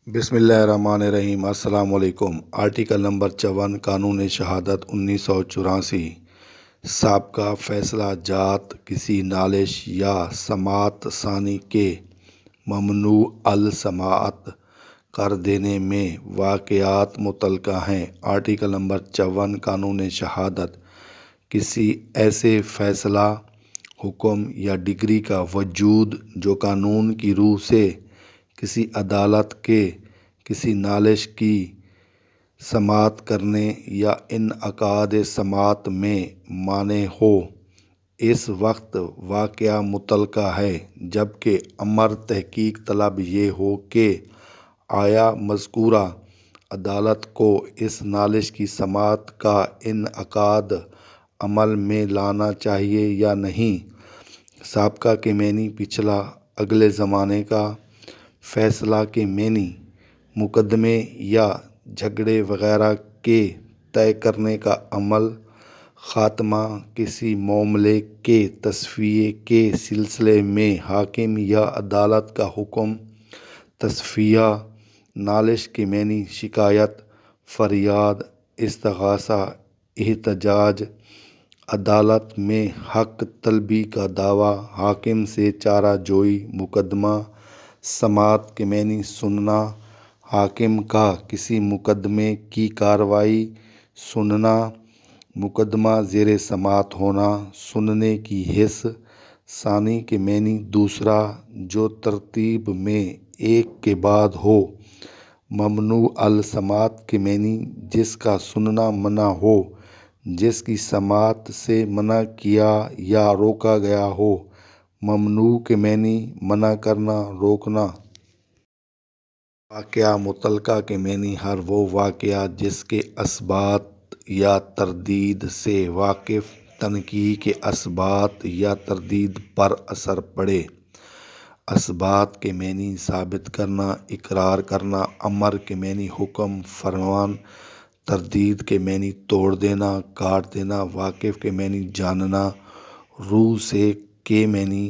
بسم اللہ الرحمن الرحیم۔ السلام علیکم۔ آرٹیکل نمبر 54 قانون شہادت 1984۔ سابقہ فیصلہ جات کسی نالش یا سماعت ثانی کے ممنوع السماعت کر دینے میں واقعات متعلقہ ہیں۔ آرٹیکل نمبر 54 قانون شہادت کسی ایسے فیصلہ، حکم یا ڈگری کا وجود جو قانون کی روح سے کسی عدالت کے کسی نالش کی سماعت کرنے یا انعقاد سماعت میں مانع ہو، اس وقت واقعہ متعلقہ ہے جبکہ امر تحقیق طلب یہ ہو کہ آیا مذکورہ عدالت کو اس نالش کی سماعت کا انعقاد عمل میں لانا چاہیے یا نہیں۔ سابقہ کے معنی پچھلا، اگلے زمانے کا، فیصلہ کے معنی مقدمے یا جھگڑے وغیرہ کے طے کرنے کا عمل، خاتمہ کسی معاملے کے تصفیے کے سلسلے میں حاکم یا عدالت کا حکم، تصفیہ۔ نالش کے معنی شکایت، فریاد، استغاثہ، احتجاج، عدالت میں حق طلبی کا دعویٰ، حاکم سے چارہ جوئی، مقدمہ۔ سماعت کے معنی سننا، حاکم کا کسی مقدمے کی کارروائی سننا، مقدمہ زیر سماعت ہونا، سننے کی حس۔ ثانی کے معنی دوسرا، جو ترتیب میں ایک کے بعد ہو۔ ممنوع السماعت کے معنی جس کا سننا منع ہو، جس کی سماعت سے منع کیا یا روکا گیا ہو۔ ممنوع کے معنی منع کرنا، روکنا۔ واقعہ متعلقہ کے معنی ہر وہ واقعہ جس کے اثبات یا تردید سے واقف تنقیح کے اثبات یا تردید پر اثر پڑے۔ اثبات کے معنی ثابت کرنا، اقرار کرنا۔ امر کے معنی حکم، فرمان۔ تردید کے معنی توڑ دینا، کاٹ دینا۔ واقف کے معنی جاننا۔ روح سے کے معنی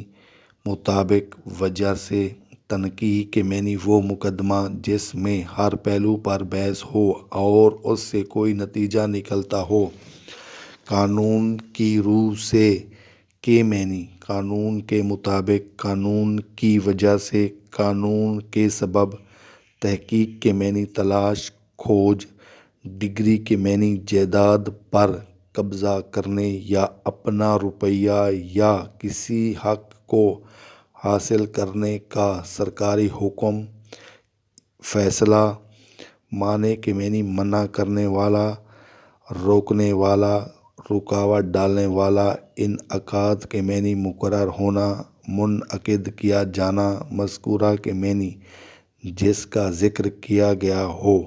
مطابق، وجہ سے۔ تنقیح کے معنی وہ مقدمہ جس میں ہر پہلو پر بحث ہو اور اس سے کوئی نتیجہ نکلتا ہو۔ قانون کی روح سے کے معنی قانون کے مطابق، قانون کی وجہ سے، قانون کے سبب۔ تحقیق کے معنی تلاش، کھوج۔ ڈگری کے معنی جائیداد پر قبضہ کرنے یا اپنا رویہ یا کسی حق کو حاصل کرنے کا سرکاری حکم، فیصلہ۔ مانع کے معنی منع کرنے والا، روکنے والا، رکاوٹ ڈالنے والا۔ انعقاد کے معنی مقرر ہونا، منعقد کیا جانا۔ مذکورہ کے معنی جس کا ذکر کیا گیا ہو۔